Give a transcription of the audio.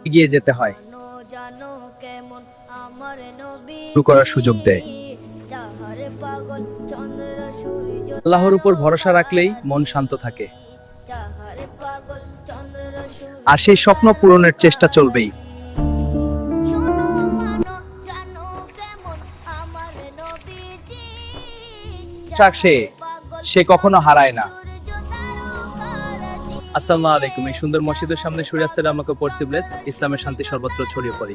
এগিয়ে যেতে হয়, শুরু করার সুযোগ দেয়। আল্লাহর উপর ভরসা রাখলেই মন শান্ত থাকে, আর সেই স্বপ্ন পূরণের চেষ্টা চলবেই। সে কখনো হারায় না। আসসালামু আলাইকুম। এই সুন্দর মসজিদের সামনে সূর্যাস্তের আমাকে পড়ছি, ইসলামের শান্তি সর্বত্র ছড়িয়ে পড়ি।